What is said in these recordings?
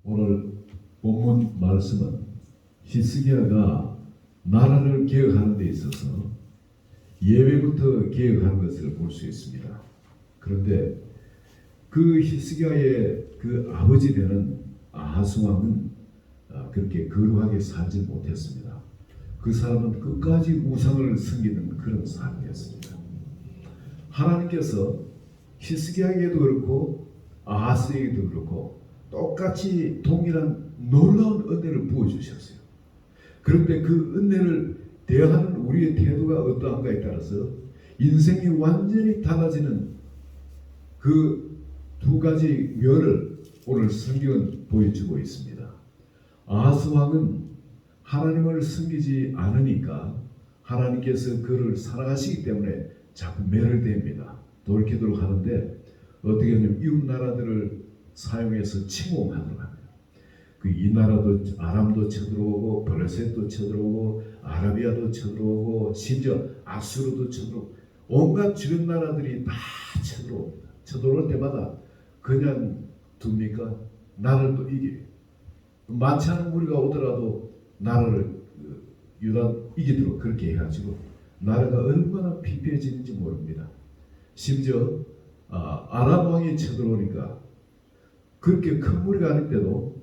오늘 본문 말씀은 히스기야가 나라를 개혁하는 데 있어서 예외부터 개혁하는 것을 볼 수 있습니다. 그런데 그 히스기야의 그 아버지 되는 아하스 왕은 그렇게 거룩하게 살지 못했습니다. 그 사람은 끝까지 우상을 섬기는 그런 사람이었습니다. 하나님께서 히스기야에게도 그렇고 아하스에게도 그렇고 똑같이 동일한 놀라운 은혜를 부어주셨어요. 그런데 그 은혜를 대하는 우리의 태도가 어떠한가에 따라서 인생이 완전히 달라지는 그 두 가지 면을 오늘 성경은 보여주고 있습니다. 아하스 왕은 하나님을 섬기지 않으니까 하나님께서 그를 사랑하시기 때문에 자꾸 매를댑니다. 돌이키도록 하는데 어떻게 하면 이웃 나라들을 사용해서 침공하도록 합니다. 이 나라도 아람도 쳐들어오고 블레셋도 쳐들어오고 아라비아도 쳐들어오고 심지어 아수르도 쳐들어오고 온갖 주변 나라들이 다 쳐들어옵니다. 쳐들어올 때마다 그냥 둡니까? 나를 또 이겨요. 많지 않은 무리가 오더라도 나라를 유다 이기도록 그렇게 해가지고 나라가 얼마나 피폐해지는지 모릅니다. 심지어 아람 왕이 쳐들어오니까 그렇게 큰 무리가 아닌데도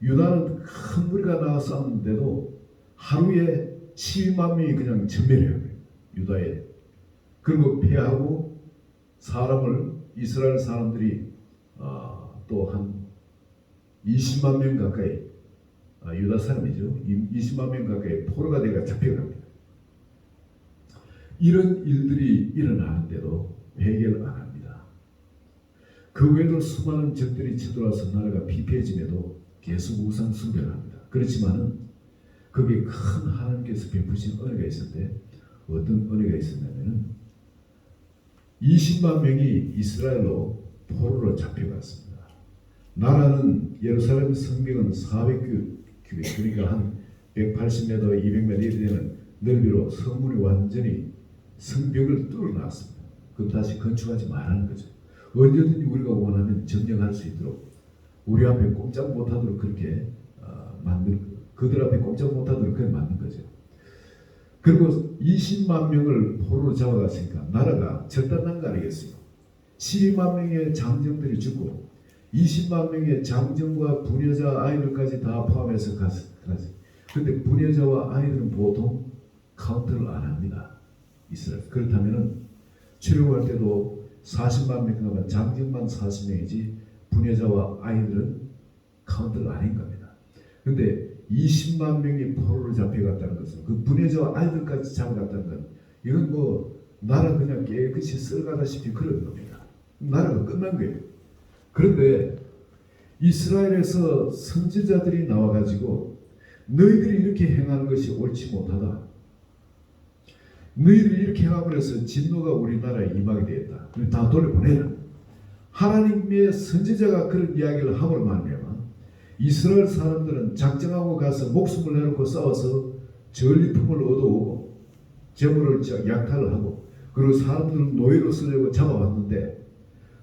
유다는 큰 무리가 나와 싸웠는데도 하루에 7만 명이 그냥 전멸해요. 유다에. 그리고 패하고 사람을 이스라엘 사람들이 또 한 20만 명 가까이 유다 사람이죠. 20만 명 가까이 포로가 되어 잡혀갑니다. 이런 일들이 일어나는데도 회개를 안 합니다. 그 외에도 수많은 적들이 쳐들어와서 나라가 피폐해짐에도 계속 우상 숭배를 합니다. 그렇지만은 거기에 큰 하나님께서 베푸신 은혜가 있었는데 어떤 은혜가 있었냐면은 20만 명이 이스라엘로 포로로 잡혀갔습니다. 나라는 예루살렘 성벽은 400규빗 그러니까 한 180m, 200m 이렇게 되는 넓이로 성문이 완전히 성벽을 뚫어놨습니다. 그럼 다시 건축하지 말라는 거죠. 언제든지 우리가 원하면 점령할 수 있도록 우리 앞에 꼼짝 못하도록 그렇게 그들 앞에 꼼짝 못하도록 그렇게 만든 거죠. 그리고 20만 명을 포로로 잡아갔으니까 나라가 절단난 거 아니겠어요? 12만 명의 장정들이 죽고 20만 명의 장정과 부녀자 아이들까지 다 포함해서 갔어요. 그런데 부녀자와 아이들은 보통 카운트를 안 합니다. 이스라엘. 그렇다면 출애굽할 때도 40만 명이면 장정만 40명이지 부녀자와 아이들은 카운트를 안 한 겁니다. 그런데 20만 명이 포로로 잡혀갔다는 것은 그 부녀자와 아이들까지 잡아갔다는 건 이건 뭐 나라 그냥 깨끗이 썰어가다시피 그런 겁니다. 나라가 끝난 거예요. 그런데 이스라엘에서 선지자들이 나와가지고 너희들이 이렇게 행하는 것이 옳지 못하다. 너희들이 이렇게 행함으로 해서 진노가 우리나라에 임하게 되었다. 다 돌려보내라. 하나님의 선지자가 그런 이야기를 함으로 말미암아 이스라엘 사람들은 작정하고 가서 목숨을 내놓고 싸워서 전리품을 얻어오고 재물을 약탈을 하고 그리고 사람들은 노예로 쓰려고 잡아왔는데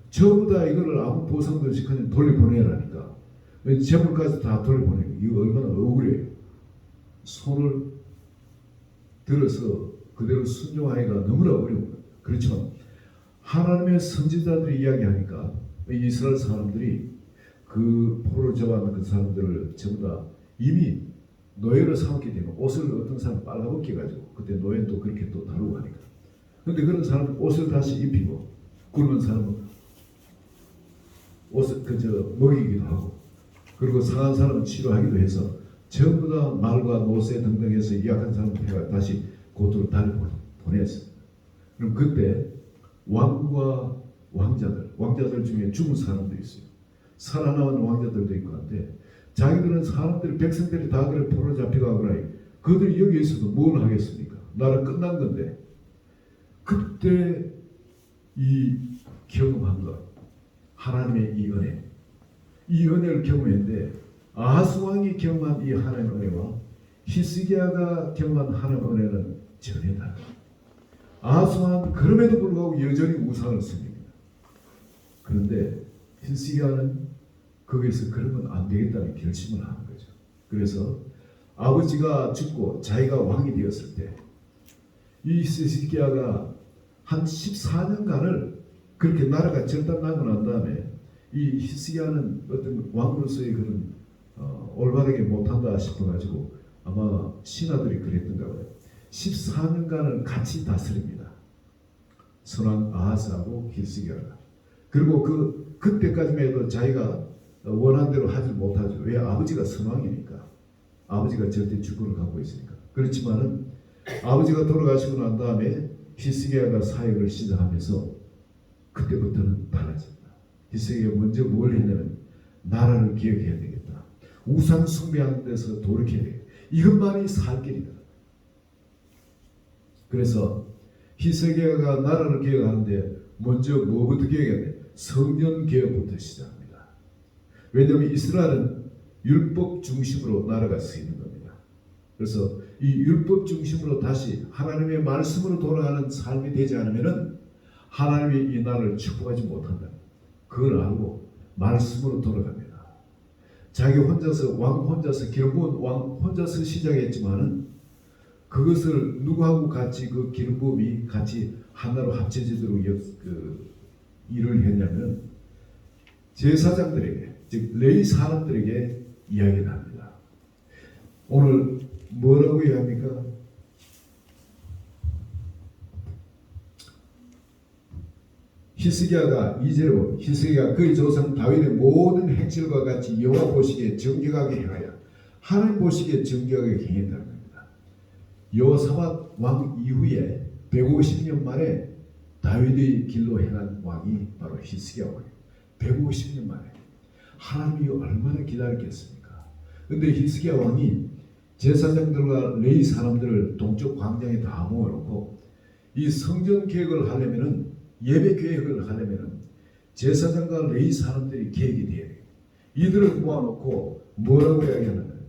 전부 다 이거를 아무 보상도 없이 그냥 돌려보내라니까 재물까지 다 돌려보내고 이거 얼마나 억울해요. 손을 들어서 그대로 순종하기가 너무나 어려운 거예요. 그렇지만 하나님의 선지자들이 이야기하니까 이스라엘 사람들이 그 포로로 잡아놓은 그 사람들을 전부 다 이미 노예로 삼게 되면 옷을 어떤 사람 빨아벗겨 가지고 그때 노예는 또 그렇게 또 다루고 하니까 그런데 그런 사람은 옷을 다시 입히고 굶은 사람은 옷을 먹이기도 하고 그리고 상한 사람은 치료하기도 해서 전부 다 말과 노새 등등 해서 약한 사람을 다시 고토로 보냈어요. 그럼 그때 왕과 왕자들 중에 죽은 사람도 있어요. 살아남은 왕자들도 있고 한데 자기들은 사람들이 백성들이 다 그래 포로 잡혀가거나 그들이 여기 있어도 뭘 하겠습니까? 나라 끝난 건데 그때 이 경험한 것 하나님의 이 은혜를 경험했는데 아하스 왕이 경험한 이 하나님의 은혜와 히스기야가 경험한 하나님의 은혜는 전혀 다릅니다. 아하스 왕은 그럼에도 불구하고 여전히 우상을 섬깁니다. 그런데 히스기야는 거기서 그러면 안 되겠다는 결심을 하는 거죠. 그래서 아버지가 죽고 자기가 왕이 되었을 때 이 히스기야가 한 14년간을 그렇게 나라가 절단나고 난 다음에 이 히스기야는 어떤 왕으로서의 그런 올바르게 못한다 싶어가지고 아마 신하들이 그랬던가 봐요. 14년간을 같이 다스립니다. 선왕 아하스하고 히스기야가. 그리고 그때까지만 해도 자기가 원한 대로 하지 못하죠. 왜? 아버지가 선왕이니까. 아버지가 절대 주권을 갖고 있으니까. 그렇지만은 아버지가 돌아가시고 난 다음에 히스기야가 사역을 시작하면서 그때부터는 달라집니다. 히스기야가 먼저 뭘 했냐면 나라를 기억해야 되겠다. 우상 숭배하는 데서 돌이켜야 되겠다. 이것만이 살 길이다. 그래서 히스기야가 나라를 개혁하는데 먼저 뭐부터 개혁해야 돼? 성전 개혁부터 시작합니다. 왜냐하면 이스라엘은 율법 중심으로 나라가 쓰이는 겁니다. 그래서 이 율법 중심으로 다시 하나님의 말씀으로 돌아가는 삶이 되지 않으면은 하나님이 이 나라를 축복하지 못한다. 그걸 알고 말씀으로 돌아갑니다. 자기 혼자서 왕 혼자서 기름 부은 왕 혼자서 시작했지만은 그것을 누구하고 같이 그 기름 부음이 같이 하나로 합쳐지도록 일을 했냐면 제사장들에게 즉 레위 사람들에게 이야기를 합니다. 오늘 뭐라고 이야기합니까? 히스기야가 이제로 히스기야가 그의 조상 다윗의 모든 행실과 같이 여호와 보시기에 정직하게 행하여 하나님 보시기에 정직하게 행했다는 겁니다. 여호사밧 왕 이후에 150년 만에 다윗의 길로 행한 왕이 바로 히스기야 왕이에요. 150년 만에. 하나님이 얼마나 기다렸겠습니까? 근데 히스기야 왕이 제사장들과 레위 사람들을 동쪽 광장에 다 모아놓고 이 성전 계획을 하려면은 예배 계획을 하려면은 제사장과 레위 사람들이 계획이 돼야 돼요. 이들을 모아놓고 뭐라고 이야기하냐면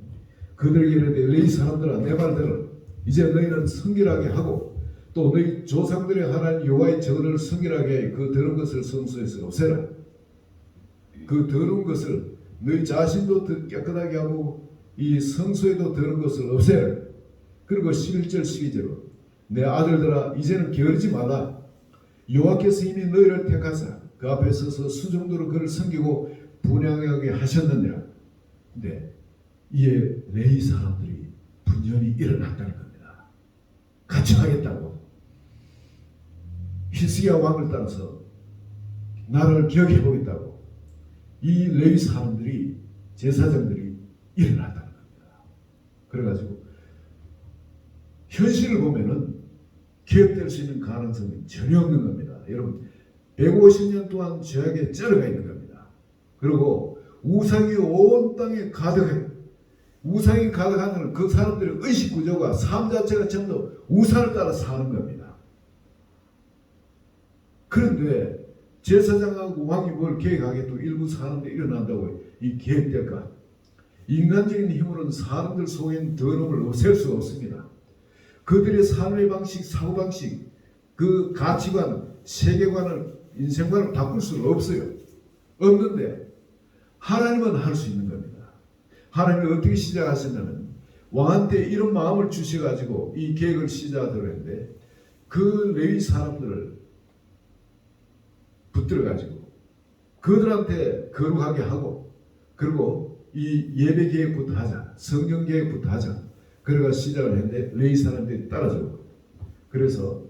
그들에게 이르되 레위 사람들아 내 말 들어. 이제 너희는 성결하게 하고 또 너희 조상들의 하나님 여호와의 전을 성결하게 해 그 더러운 것을 성소에서 없애라. 그 더러운 것을 너희 자신도 깨끗하게 하고 이 성소에도 더러운 것을 없애라. 그리고 11절 12절로 내 아들들아 이제는 게으르지 말라. 여호와께서 이미 너희를 택하사 그 앞에 서서 수종도로 그를 섬기고 분향하게 하셨느니라. 근데 이에 레위 사람들이 분열이 일어났다는 겁니다. 같이 하겠다고. 히스기야 왕을 따라서 나라를 기억해 보겠다고 이 레위 사람들이 제사장들이 일어났다는 겁니다. 그래가지고 현실을 보면은 기억될 수 있는 가능성이 전혀 없는 겁니다. 여러분 150년 동안 죄악에 쩔어가 있는 겁니다. 그리고 우상이 온 땅에 가득해요. 우상이 가득하면 그 사람들의 의식 구조가 삶 자체가 전부 우상을 따라 사는 겁니다. 그런데 제사장하고 왕이 뭘 계획하게 또 일부 사람들이 일어난다고 이 계획될까? 인간적인 힘으로는 사람들 속에 있는 더러움을 없앨 수 없습니다. 그들의 삶의 방식, 사고방식, 그 가치관, 세계관을, 인생관을 바꿀 수는 없어요. 없는데 하나님은 할 수 있는 겁니다. 하나님이 어떻게 시작하셨냐면 왕한테 이런 마음을 주셔가지고 이 계획을 시작하도록 했는데 그 레위 사람들을 붙들어가지고 그들한테 거룩하게 하고 그리고 이 예배 계획부터 하자, 성경 계획부터 하자. 그래가 시작을 했는데 레위 사람들이 따라주고 그래서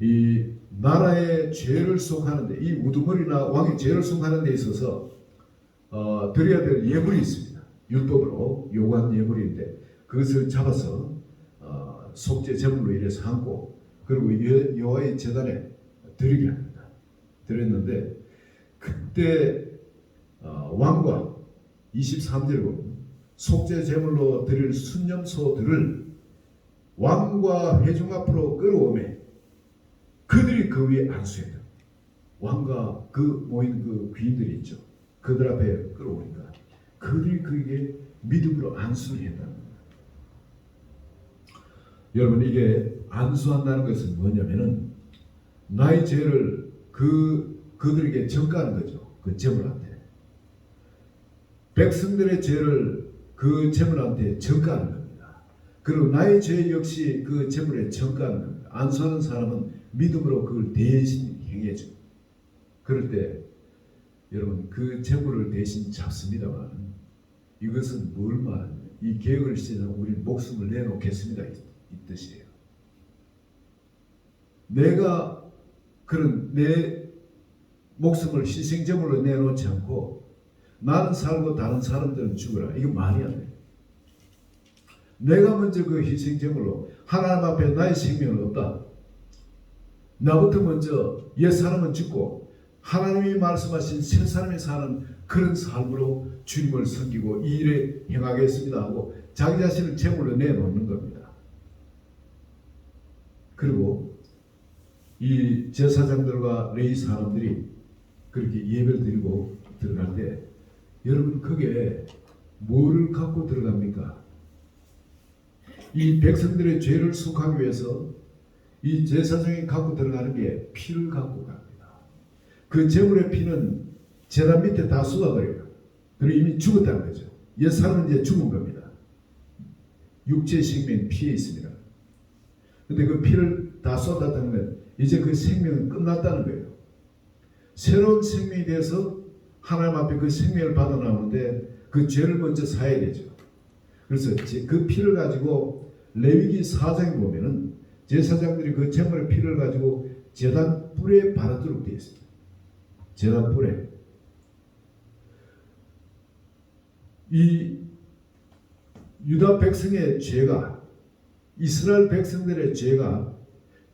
이 나라의 죄를 속하는데 이 우두머리나 왕의 죄를 속하는 데 있어서 드려야 될 예물이 있습니다. 율법으로 요구한 예물인데 그것을 잡아서 속죄 제물로 이래서 함고 그리고 여호와의 제단에 드리게 합니다. 드렸는데 그때 왕과 23절에 보면 속죄 제물로 드릴 순념소들을 왕과 회중 앞으로 끌어오매 그들이 그 위에 안수했다. 왕과 그 모인 그 귀인들이 있죠. 그들 앞에 끌어오니까 그들이 그에게 믿음으로 안수를 했다는 겁니다. 여러분 이게 안수한다는 것은 뭐냐면은 나의 죄를 그들에게 전가하는 거죠. 그 제물한테. 백성들의 죄를 그 제물한테 전가하는 겁니다. 그리고 나의 죄 역시 그 제물에 전가하는 겁니다. 안수하는 사람은 믿음으로 그걸 대신 행해줘. 그럴 때 여러분 그 제물을 대신 잡습니다만 이것은 뭘 말하냐? 이 계획을 시작하면 우리 목숨을 내놓겠습니다 이 뜻이에요. 내가 그런 내 목숨을 희생제물로 내놓지 않고 나는 살고 다른 사람들은 죽어라. 이거 말이 안 돼요. 내가 먼저 그 희생제물로 하나님 앞에 나의 생명은 없다. 나부터 먼저 옛 사람은 죽고 하나님이 말씀하신 새 사람이 사는 그런 삶으로 주님을 섬기고 이 일에 행하겠습니다 하고 자기 자신을 제물로 내놓는 겁니다. 그리고 이 제사장들과 레위 사람들이 그렇게 예배를 드리고 들어갈 때 여러분 그게 뭐를 갖고 들어갑니까? 이 백성들의 죄를 속하기 위해서 이 제사장이 갖고 들어가는 게 피를 갖고 갑니다. 그 제물의 피는 제단 밑에 다 쏟아버려요. 그리고 이미 죽었다는 거죠. 옛 사람은 이제 죽은 겁니다. 육체의 생명이 피에 있습니다. 근데 그 피를 다 쏟았다는 건 이제 그 생명은 끝났다는 거예요. 새로운 생명이 돼서 하나님 앞에 그 생명을 받아 나오는데 그 죄를 먼저 사야 되죠. 그래서 그 피를 가지고 레위기 4장에 보면은 제사장들이 그 제물의 피를 가지고 제단 뿔에 바르도록 되어 있습니다. 제단 뿔에. 이 유다 백성의 죄가 이스라엘 백성들의 죄가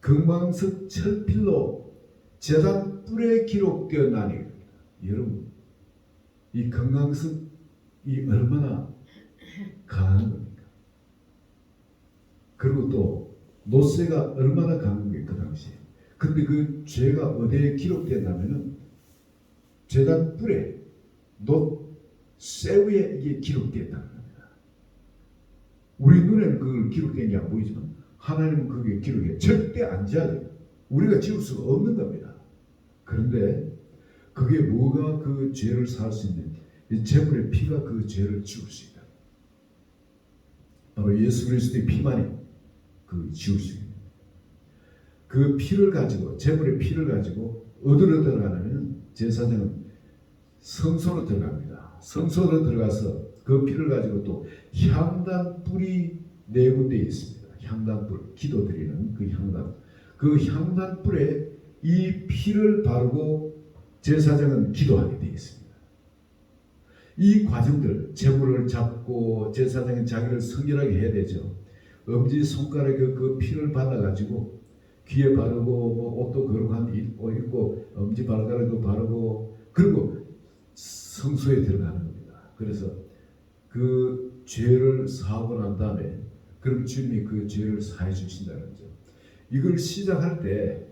금광석 철필로 제단 뿔에 기록되어 나니 여러분 이 금광석이 얼마나 강한 겁니까? 그리고 또 노쇠가 얼마나 강한 거예요 그 당시에. 근데 그 죄가 어디에 기록됐냐면은 제단 뿔에 쇠 위에 이게 기록됐다는 겁니다. 우리 눈에는 그걸 기록된 게 안 보이지만 하나님은 그게 기록해 절대 안 지어야 돼요. 우리가 지울 수가 없는 겁니다. 그런데 그게 뭐가 그 죄를 살 수 있는 이 제물의 피가 그 죄를 지울 수 있다. 바로 예수 그리스도의 피만이 그 지울 수 있는 그 피를 가지고 제물의 피를 가지고 어디로 들어가냐면 제사장은 성소로 들어갑니다. 성소로 들어가서 그 피를 가지고 또 향단 뿔이 네 군데 있습니다. 향단 뿔, 기도드리는 그 향단. 그 향단 뿔에 이 피를 바르고 제사장은 기도하게 되어 있습니다. 이 과정들, 제물을 잡고 제사장은 자기를 성결하게 해야 되죠. 엄지 손가락에 그 피를 받아가지고 귀에 바르고 뭐 옷도 거룩한 옷 입고 엄지 발가락도 바르고 그리고 성소에 들어가는 겁니다. 그래서 그 죄를 사하고 난 다음에 그럼 주님이 그 죄를 사해 주신다는 거죠. 이걸 시작할 때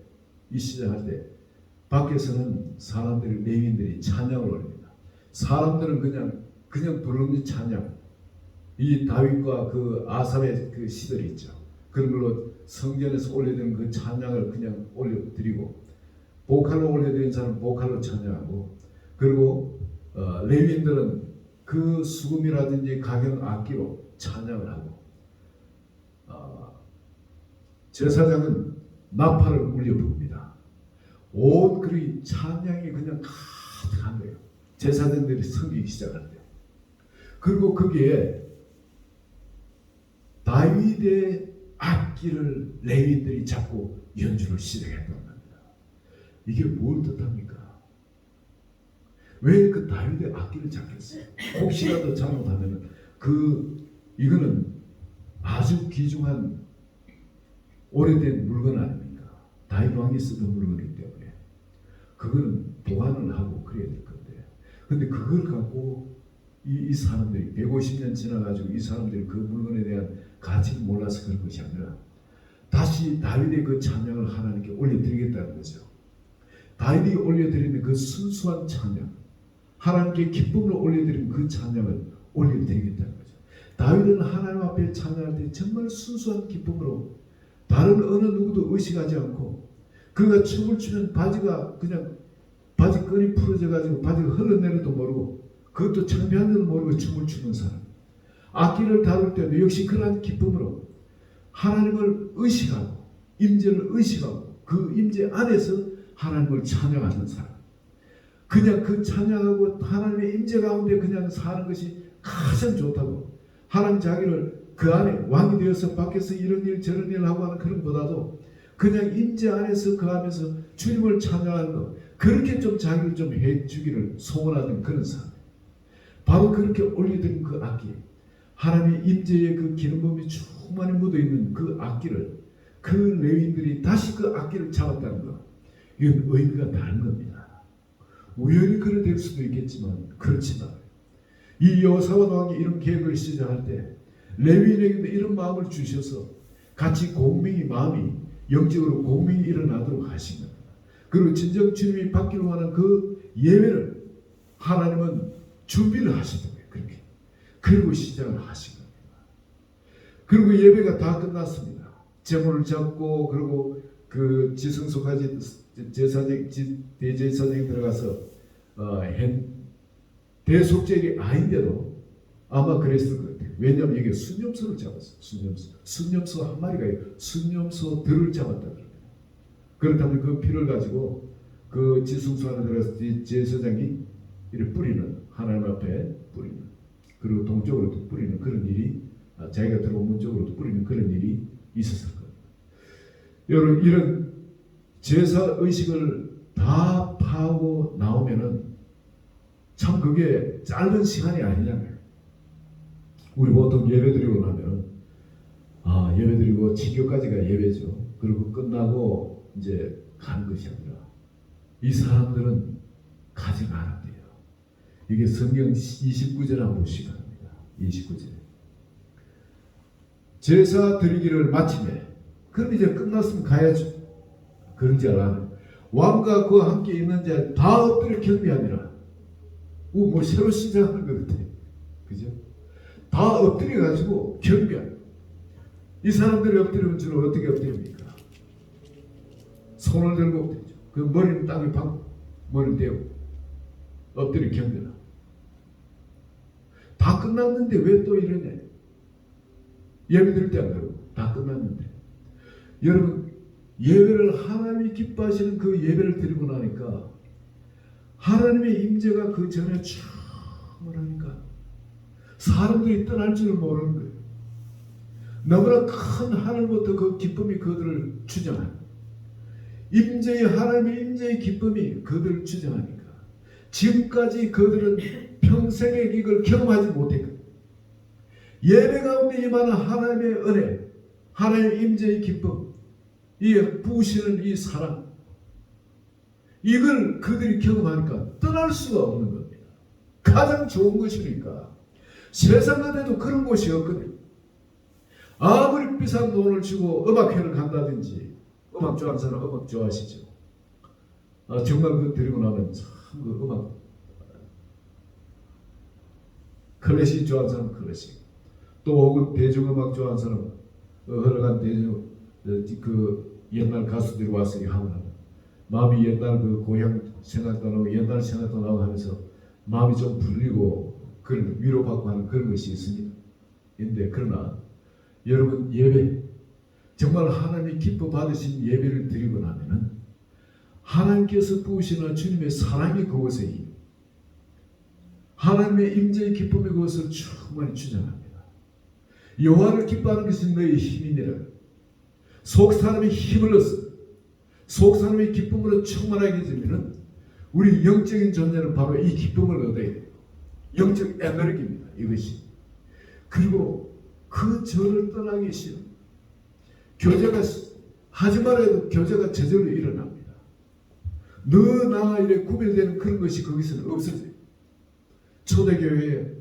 밖에서는 사람들이 레위인들이 찬양을 올립니다. 사람들은 그냥 부르는 찬양. 이 다윗과 그 아삽의 그 시들이 있죠. 그런 걸로 성전에서 올려드린 그 찬양을 그냥 올려드리고 보컬로 올려드린 사람은 보컬로 찬양하고 그리고 레위인들은 그 수금이라든지 각양 악기로 찬양을 하고 제사장은 나팔을 울려 부릅니다. 온 그리 찬양이 그냥 가득한 거예요. 제사장들이 섬기기 시작할 때. 그리고 거기에 다윗의 악기를 레위인들이 잡고 연주를 시작했던 겁니다. 이게 뭘 뜻합니까? 왜 그 다윗의 악기를 잡겠어요? 혹시라도 잘못하면 이거는 아주 귀중한 오래된 물건 아닙니까? 다윗 왕이 쓰던 물건이기 때문에 그거는 보관을 하고 그래야 될 건데 근데 그걸 갖고 이 사람들이 150년 지나가지고 이 사람들이 그 물건에 대한 가치를 몰라서 그런 것이 아니라 다시 다윗의 그 찬양을 하나님께 올려드리겠다는 거죠. 다윗이 올려드리는 그 순수한 찬양 하나님께 기쁨으로 올려드리는 그 찬양을 올려드리겠다는 거죠. 다윗은 하나님 앞에 찬양할 때 정말 순수한 기쁨으로 다른 어느 누구도 의식하지 않고 그가 춤을 추면 바지가 그냥 바지끈이 풀어져 가지고 바지가 흘러내려도 모르고 그것도 창피한 줄 모르고 춤을 추는 사람. 악기를 다룰 때도 역시 그러한 기쁨으로 하나님을 의식하고 임재를 의식하고 그 임재 안에서 하나님을 찬양하는 사람. 그냥 그 찬양하고 하나님의 임재 가운데 그냥 사는 것이 가장 좋다고. 하나님 자기를 그 안에 왕이 되어서 밖에서 이런 일 저런 일 하고 하는 그런 것보다도 그냥 임재 안에서 그 안에서 주님을 찬양하는 것, 그렇게 좀 자기를 좀 해주기를 소원하는 그런 사람. 바로 그렇게 올려드린 그 악기, 하나님의 임재의 그 기름붐이 충만히 묻어있는 그 악기를 그 레위인들이 다시 그 악기를 잡았다는 것, 이건 의미가 다른 겁니다. 우연히 그래 될 수도 있겠지만 그렇지만 이 여호사밧 왕이 이런 계획을 시작할 때 레위인에게도 이런 마음을 주셔서 같이 공명이 마음이 영적으로 공명이 일어나도록 하신 겁니다. 그리고 진정 주님이 받기로 하는 그 예배를 하나님은 준비를 하시던 거예요. 그렇게. 그리고 시작을 하신 겁니다. 그리고 예배가 다 끝났습니다. 제물을 잡고 그리고 그 지성소까지 대제사장이 들어가서 대속죄가 아닌데도 아마 그랬을 것 같아요. 왜냐하면 이게 순념소를 잡았어요. 순념소 한 마리가 순념소들을 잡았다 그럽니다. 그렇다면 그 피를 가지고 그 지성소 안에 들어가서 제사장이 이를 뿌리는, 하나님 앞에 뿌리는, 그리고 동쪽으로도 뿌리는 그런 일이, 자기가 들어온 문 쪽으로도 뿌리는 그런 일이 있었을 겁니다. 여러분, 이런 제사 의식을 다 파하고 나오면은 참 그게 짧은 시간이 아니잖아요. 우리 보통 예배 드리고 나면 예배 드리고 지교까지가 예배죠. 그리고 끝나고 이제 가는 것이 아니라 이 사람들은 가지 않았대요. 이게 성경 29절 한번 보시기 바랍니다. 29절. 제사 드리기를 마치매 그럼 이제 끝났으면 가야죠. 그런 줄 알아요. 왕과 그와 함께 있는 자 다 엎드려 경배하니라. 뭐 새로 시작하는 것 같아. 그죠? 다 엎드려 가지고 경배하는. 이 사람들이 엎드리면 주로 어떻게 엎드립니까? 손을 들고 엎드리죠. 그 머리는 땅에 박고 머리를 대고 엎드려 경배하라. 다 끝났는데 왜 또 이러냐? 예배 드릴 때 안 그러고 다 끝났는데. 여러분, 예배를 하나님이 기뻐하시는 그 예배를 드리고 나니까 하나님의 임재가 그 전에 충만하니까 사람들이 떠날 줄을 모르는 거예요. 너무나 큰 하늘부터 그 기쁨이 그들을 주장하는, 임재의 하나님의 임재의 기쁨이 그들을 주장하니까 지금까지 그들은 평생에 이걸 경험하지 못했거든요. 예배 가운데 임하는 하나님의 은혜, 하나님의 임재의 기쁨, 이 부으시는 이 사랑, 이걸 그들이 경험하니까 떠날 수가 없는 겁니다. 가장 좋은 것이니까. 세상 같아도 그런 곳이 없거든요. 아무리 비싼 돈을 주고 음악회를 간다든지, 음악 좋아하는 사람 음악 좋아하시죠? 정말 그 드리고 나면 참 그 음악, 클래식 좋아하는 사람 클래식, 또 혹은 대중음악 좋아하는 사람 흘러간 대중 그 옛날 가수들이 와서 하면 마음이 옛날 그 고향 생각도 나고 옛날 생각도 나고 하면서 마음이 좀 불리고 그런 위로받고 하는 그런 것이 있습니다. 근데 그러나 여러분, 예배 정말 하나님이 기뻐 받으신 예배를 드리고 나면은 하나님께서 부으시는 주님의 사랑이 그것에 하나님의 임재의 기쁨이 그것을 충만히 주장합니다. 여호와를 기뻐하는 것이 너의 힘이니라. 속 사람이 힘을 얻어 속 사람의 기쁨으로 충만하게 되면은 우리 영적인 존재는 바로 이 기쁨을 얻어야 돼요. 영적 에너지입니다. 이것이. 그리고 그 저를 떠나기 싫어. 교제가 하지 말아도 교제가 저절로 일어납니다. 너 나 이래 구별되는 그런 것이 거기서는 없어져요. 초대교회에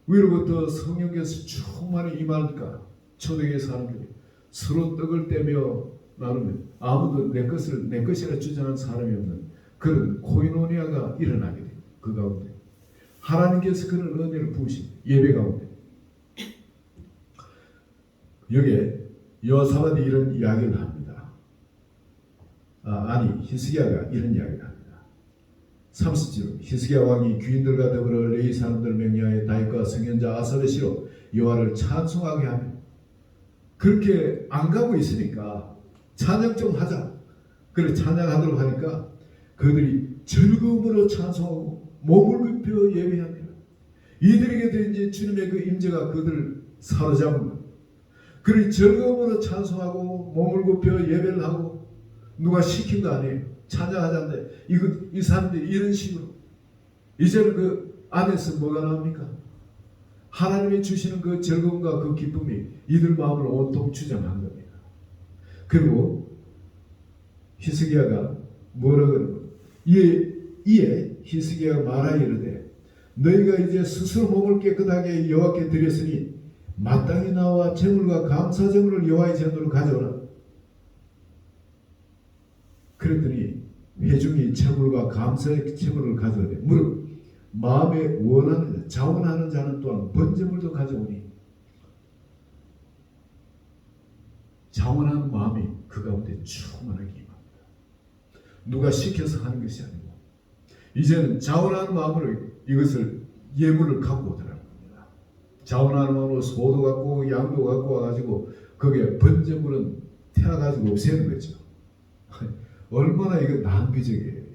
위로부터 성령께서 충만히 임하니까 초대교회 사람들이 서로 떡을 떼며 나누면 아무도 내 것이라 주장하는 사람이 없는 그런 코이노니아가 일어나게 돼요. 그 가운데 하나님께서 그런 은혜를 부으십니다. 예배 가운데. 여기에 여호사밧이 이런 이야기를 합니다. 히스기야가 이런 이야기를 합니다. 30절 히스기야 왕이 귀인들과 더불어 레위 사람들 명령하여 다윗과 선견자 아사를 시로 여호와를 찬송하게 하며 그렇게 안 가고 있으니까 찬양 좀 하자. 그래 찬양하도록 하니까 그들이 즐거움으로 찬송하고 몸을 굽혀 예배합니다. 이들에게도 이제 주님의 그 임재가 그들을 사로잡은 겁니다. 그리 즐거움으로 찬송하고 몸을 굽혀 예배를 하고 누가 시킨 거 아니에요. 찬양하자는데 이 사람들이 이런 식으로 이제는 그 안에서 뭐가 나옵니까? 하나님이 주시는 그 즐거움과 그 기쁨이 이들 마음을 온통 주장한 겁니다. 그리고 히스기야가 뭐라고 그러고 이에 히스기야가 말하여 이르되 너희가 이제 스스로 몸을 깨끗하게 여호와께 드렸으니 마땅히 나와 제물과 감사 제물을 여호와의 전으로 가져오라. 그랬더니 회중이 제물과 감사의 제물을 가져오되 무릇 마음에 원하는 자원하는 자는 또한 번제물도 가져오니 자원하는 마음이 그 가운데 충만하게 임합니다. 누가 시켜서 하는 것이 아니고 이제는 자원하는 마음으로 이것을 예물을 갖고 오더라는 겁니다. 자원하는 마음으로 소도 갖고 양도 갖고 와가지고 거기에 번제물은 태워가지고 없애는 거죠. 얼마나 이거 낭비적이에요.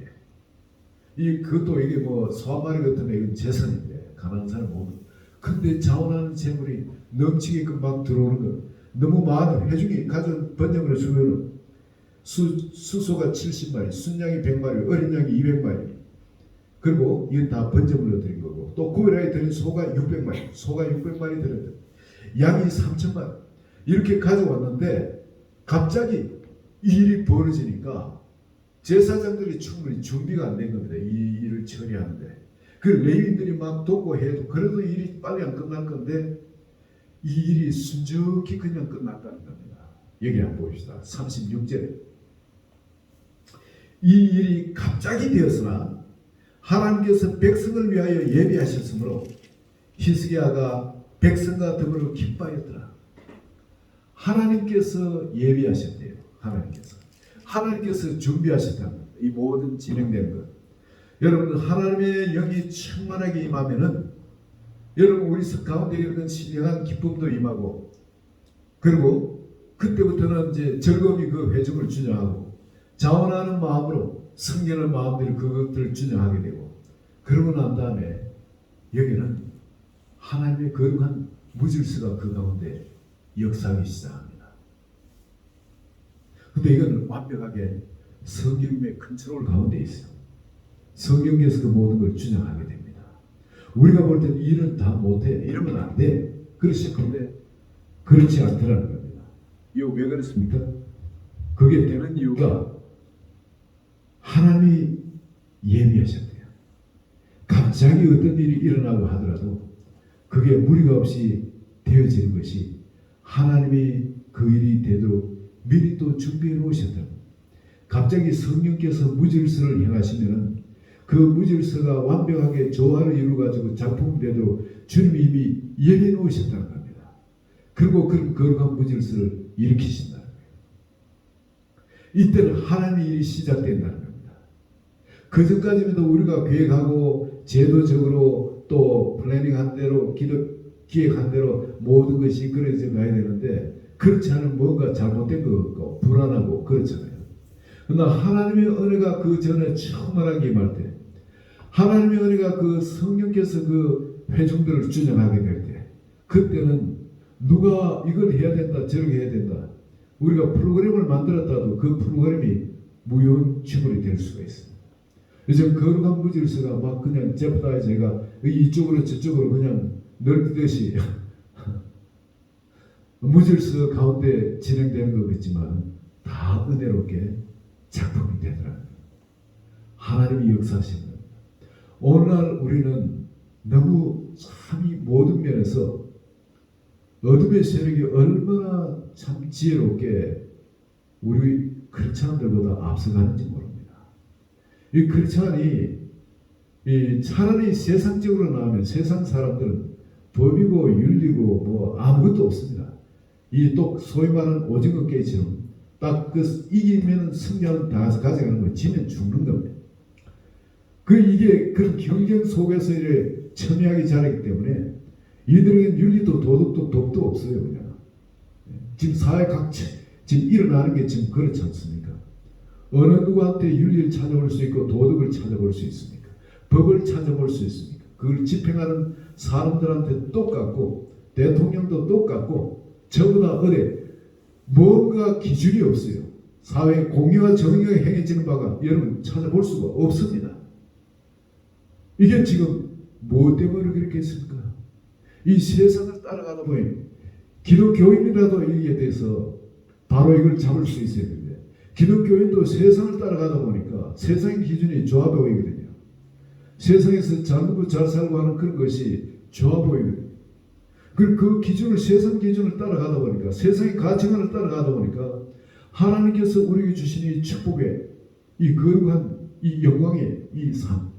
그것도 이게 뭐 소마리 같으면 이건 재산인데 가난한 사람 오면 근데 자원하는 재물이 넘치게끔 막 들어오는 거 너무 많은 회중이 가져온 번제물을 주면은 수소가 70마리, 순양이 100마리, 어린 양이 200마리 그리고 이건 다 번제물로 드린 거고 또 구별하게 드린 소가 600마리, 소가 600마리 드렸던 양이 3,000마리 이렇게 가져왔는데 갑자기 이 일이 벌어지니까 제사장들이 충분히 준비가 안 된 겁니다. 이 일을 처리하는데 그 레위인들이 막 돕고 해도 그래도 일이 빨리 안 끝날 건데 이 일이 순적히 그냥 끝났다는 겁니다. 여기 한번 봅시다. 36절에 이 일이 갑자기 되었으나 하나님께서 백성을 위하여 예비하셨으므로 히스기야가 백성과 더불어 기뻐하였더라. 하나님께서 예비하셨대요. 하나님께서 준비하셨다는 겁니다. 이 모든 진행되는 것. 여러분 하나님의 영이 충만하게 임하면은 여러분 우리 가운데 이런 신령한 기쁨도 임하고 그리고 그때부터는 이제 즐거움이 그 회중을 준영하고 자원하는 마음으로 성경을 마음대로 그것들을 준영하게 되고 그러고 난 다음에 여기는 하나님의 거룩한 무질서가 그 가운데 역사하기 시작합니다. 근데 이건 완벽하게 성경의 컨트롤 가운데 있어요. 성경에서 그 모든 걸 준영하게 됩니다. 우리가 볼 때는 일은 다 못해. 이러면 안 돼. 그렇지. 근데 그렇지 않더라는 겁니다. 이거 왜 그렇습니까? 그게 되는 이유가 하나님이 예비하셨대요. 갑자기 어떤 일이 일어나고 하더라도 그게 무리가 없이 되어지는 것이 하나님이 그 일이 되도록 미리 또 준비해 놓으셨다. 갑자기 성령께서 무질서를 행하시면 그 무질서가 완벽하게 조화를 이루어가지고 작품되도록 주님이 이미 예비해 놓으셨다는 겁니다. 그리고 그 거룩한 무질서를 일으키신다는 거예요. 이때는 하나님의 일이 시작된다는 겁니다. 그 전까지는 우리가 계획하고 제도적으로 또 플래닝한 대로 기획한 대로 모든 것이 그려져 가야 되는데 그렇지 않으면 뭔가 잘못된 것 같고 불안하고 그렇잖아요. 그러나 하나님의 은혜가 그 전에 충만하게 임할 때 하나님의 은혜가 그 성령께서 그 회중들을 준영하게 될 때 그때는 누가 이걸 해야 된다 저렇게 해야 된다 우리가 프로그램을 만들었다도 그 프로그램이 무용지물이 될 수가 있습니다. 이제 거룩한 무질서가 막 그냥 제가 이쪽으로 저쪽으로 그냥 널뛰듯이 무질서 가운데 진행되는 것겠지만 다 은혜롭게 작품이 되더라고요. 하나님이 역사하시는 겁니다. 오늘날 우리는 너무 참 이 모든 면에서 어둠의 세력이 얼마나 참 지혜롭게 우리 크리스찬들보다 앞서가는지 모릅니다. 이 크리스찬이 차라리 세상적으로 나오면 세상 사람들은 법이고 윤리고 뭐 아무것도 없습니다. 이 또 소위 말하는 오징어 게임처럼 딱 그 이기면 승리하는 다 가져가는 거 지면 죽는 겁니다. 이게 그런 경쟁 속에서 이래 첨예하게 자라기 때문에 이들에겐 윤리도 도덕도 법도 없어요. 그냥. 지금 사회 각체 지금 일어나는 게 지금 그렇지 않습니까? 어느 누구한테 윤리를 찾아볼 수 있고 도덕을 찾아볼 수 있습니까? 법을 찾아볼 수 있습니까? 그걸 집행하는 사람들한테 똑같고 대통령도 똑같고 저보다 어디 뭔가 기준이 없어요. 사회의 공의와 정의가 행해지는 바가 여러분 찾아볼 수가 없습니다. 이게 지금 뭐 때문에 그렇게 했습니까? 이 세상을 따라가다 보니 기독교인이라도 이에 대해서 바로 이걸 잡을 수 있어야 되는데 기독교인도 세상을 따라가다 보니까 세상의 기준이 좋아 보이거든요. 세상에서 잘 먹고 잘 살고 하는 그런 것이 좋아 보이거든요. 그 기준을 세상 기준을 따라가다 보니까 세상의 가치관을 따라가다 보니까 하나님께서 우리에게 주신 이 축복의 이 거룩한 이 영광의 이 삶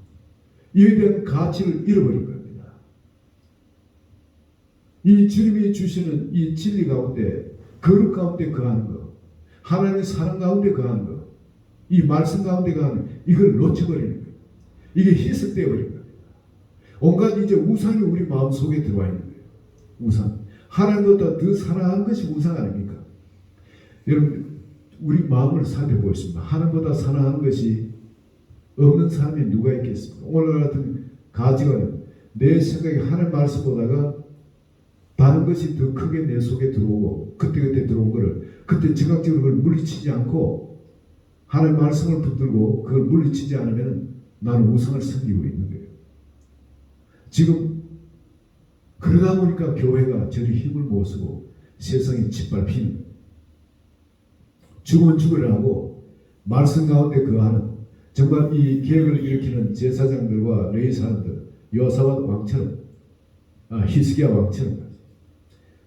이에 대한 가치를 잃어버린 겁니다. 이 주님이 주시는 이 진리 가운데 거룩 가운데 거하는 것 하나님의 사랑 가운데 거하는 것 이 말씀 가운데 거하는 이걸 놓쳐버리는 거예요. 이게 희석되어 버린 겁니다. 온갖 이제 우상이 우리 마음속에 들어와 있는 거예요. 우상. 하나님보다 더 사랑하는 것이 우상 아닙니까? 여러분 우리 마음을 살펴보겠습니다. 하나님보다 사랑하는 것이 없는 사람이 누가 있겠습니까? 오늘 같은 가지가는 내 생각에 하나님 말씀보다가 다른 것이 더 크게 내 속에 들어오고 그때 들어온 거를 그때 즉각적으로 그걸 물리치지 않고 하나님 말씀을 붙들고 그걸 물리치지 않으면 나는 우상을 섬기고 있는 거예요. 지금 그러다 보니까 교회가 저리 힘을 못 쓰고 세상에 짓밟히는 죽으면 죽으려 하고 말씀 가운데 거하는 정말 이 계획을 일으키는 제사장들과 레위 사람들 여호사밧 왕처럼 히스기야 왕처럼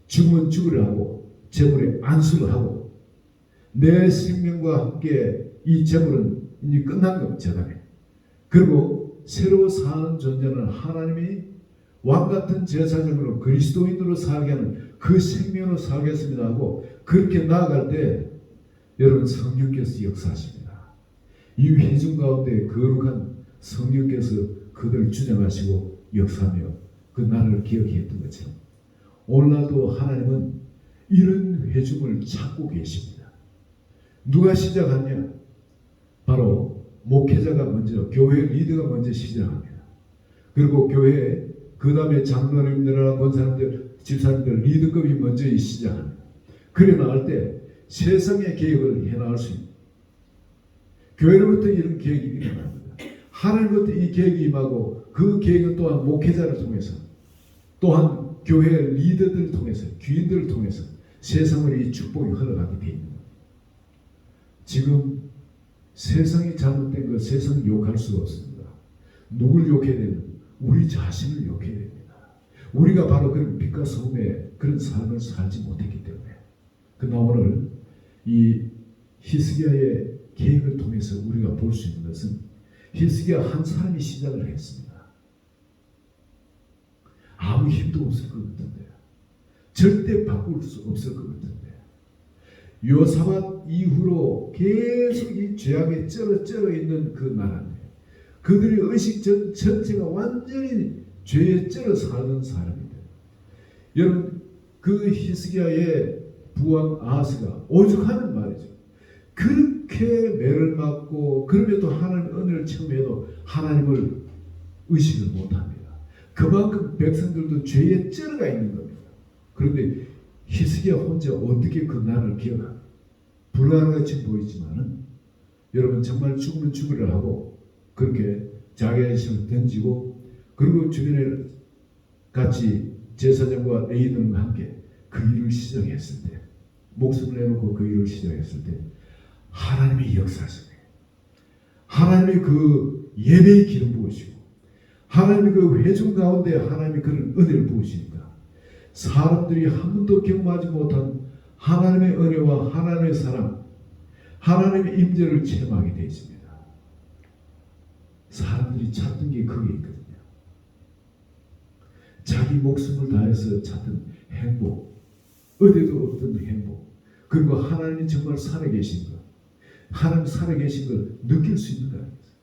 죽으면 죽으려 하고 재물에 안수를 하고 내 생명과 함께 이 재물은 이제 끝난 겁니다. 재단에. 그리고 새로 사는 존재는 하나님이 왕같은 제사장으로 그리스도인으로 살게 하는 그 생명으로 살겠습니다 하고 그렇게 나아갈 때 여러분 성령께서 역사하십니다. 이 회중 가운데 거룩한 성령께서 그들을 주장하시고 역사하며 그 나라를 기억해 했던 것처럼 오늘날도 하나님은 이런 회중을 찾고 계십니다. 누가 시작하냐? 바로 목회자가 먼저 교회 리더가 먼저 시작합니다. 그리고 교회 그 다음에 장로님들이나 권사님들 집사님들 리더급이 먼저 시작합니다. 그래 나갈 때 세상의 계획을 해나갈 수 있습니다. 교회로부터 이런 계획이 일어납니다. 하나님부터 이 계획이 임하고 그 계획은 또한 목회자를 통해서 또한 교회 리더들을 통해서 귀인들을 통해서 세상으로 이 축복이 흘러가게 되어 있는 겁니다. 지금 세상이 잘못된 것 세상을 욕할 수가 없습니다. 누굴 욕해야 되는? 우리 자신을 욕해야 됩니다. 우리가 바로 그런 빛과 소금의 그런 삶을 살지 못했기 때문에 그러나 오늘 이 히스기야의 계획을 통해서 우리가 볼 수 있는 것은 히스기야 한 사람이 시작을 했습니다. 아무 힘도 없을 것 같은데 절대 바꿀 수 없을 것 같은데 여호사밧 이후로 계속 이 죄악에 쩔어 있는 그 나라인데 그들의 의식 전체가 완전히 죄에 쩔어 사는 사람입니다. 여러분 그 히스기야의 부왕 아하스가 오죽하면 말이죠. 그렇게 매를 맞고 그럼에도 하나님 은혜를 체험해도 하나님을 의식을 못합니다. 그만큼 백성들도 죄에 쩔어가 있는 겁니다. 그런데 히스기야 혼자 어떻게 그 나라를 기억합니까? 불가능같이 보이지만은 여러분 정말 죽으면 죽으려 하고 그렇게 자기의 힘을 던지고 그리고 주변에 같이 제사장과 레위인들과 함께 그 일을 시작했을 때 목숨을 내놓고 그 일을 시작했을 때 하나님의 역사하시네. 하나님의 그 예배의 기름 부으시고 하나님의 그 회중 가운데 하나님의 그런 은혜를 부으시니까 사람들이 한 번도 경험하지 못한 하나님의 은혜와 하나님의 사랑 하나님의 임재를 체험하게 되어 있습니다. 사람들이 찾던 게 그게 있거든요. 자기 목숨을 다해서 찾던 행복 어디도 없던 행복 그리고 하나님이 정말 살아계신 것 하나님 살아계신 걸 느낄 수 있는 거 아니겠어요?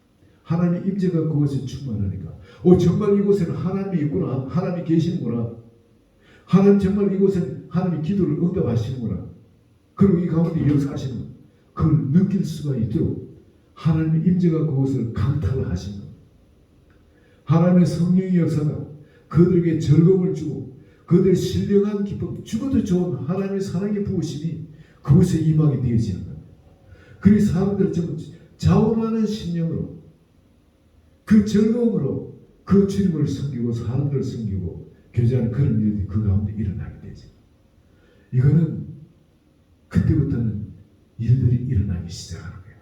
하나님의 임재가 그곳에 충만하니까 정말 이곳에는 하나님이 있구나. 하나님이 계시는구나. 하나님 정말 이곳엔 하나님이 기도를 응답하시는구나. 그리고 이 가운데 역사하시는 그걸 느낄 수가 있도록 하나님의 임재가 그곳을 강탈을 하신 겁니다. 하나님의 성령의 역사가 그들에게 즐거움을 주고 그들의 신령한 기쁨, 죽어도 좋은 하나님의 사랑의 부으심이 그곳에 임하게 되어지는 겁니다. 그리 사람들 전부 자원하는 심령으로 그 즐거움으로 그 주님을 섬기고 사람들을 섬기고 교제하는 그런 일들이 그 가운데 일어나게 되죠. 이거는 그때부터는 일들이 일어나기 시작하는 거예요.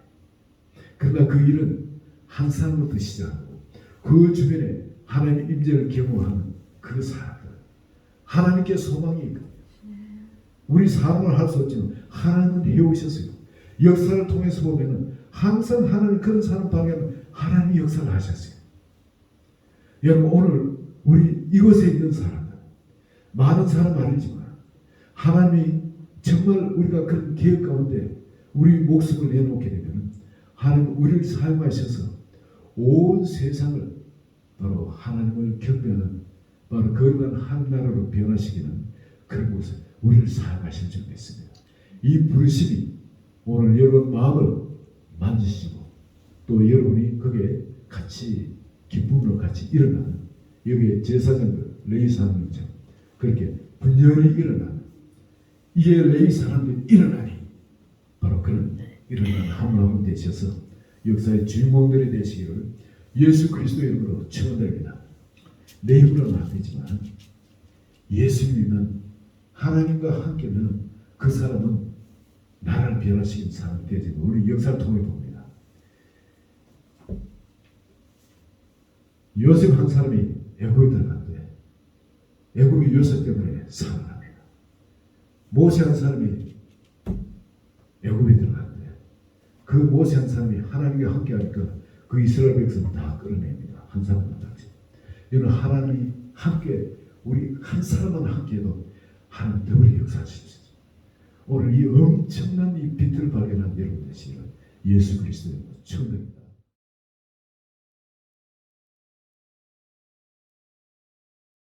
그러나 그 일은 한 사람부터 시작하고 그 주변에 하나님의 임재를 경험하는 그 사람들, 하나님께 소망이 있거든요. 우리 사람을 할 수 없지만 하나님은 해오셨어요. 역사를 통해서 보면은 항상 하나님 그런 사람 방에는 하나님이 역사를 하셨어요. 여러분 오늘 우리 이곳에 있는 사람들 많은 사람 아니지만 하나님이 정말 우리가 그런 계획 가운데 우리 목숨을 내놓게 되면 하나님 우리를 사용하셔서 온 세상을 바로 하나님을 경배하는 바로 거룩한 하나나라로 변화시키는 그런 곳에 우리를 사용하실 줄 믿습니다. 이 부르심이 오늘 여러분 마음을 만지시고 또 여러분이 거기에 같이 기쁨으로 같이 일어나는 여기에 제사장들 레위 사람들처럼 그렇게 분열이 일어나는 이게 레위 사람들이 일어나니 바로 그런 일어나는 한마음 되셔서 역사의 주인공들이 되시기를 예수 그리스도의 이름으로 축원드립니다. 내 힘으로는 안 되지만 예수님은 하나님과 함께는 그 사람은 나라를 변화시킨 사람이 되지. 우리 역사를 통해 봅니다. 요셉 한 사람이 애굽에 들어갔는데 애굽이 요셉 때문에 살아납니다. 모세 한 사람이 애굽에 들어갔는데 그 모세 한 사람이 하나님과 함께 하니까 그 이스라엘 백성 다 끌어냅니다. 한 사람만 같이. 이는 하나님이 함께 우리 한 사람만 함께해도 하나님 더블이 역사하시죠. 오늘 이 엄청난 이 빛을 발견한 여러분 되시기를 예수 그리스도의 축원드립니다.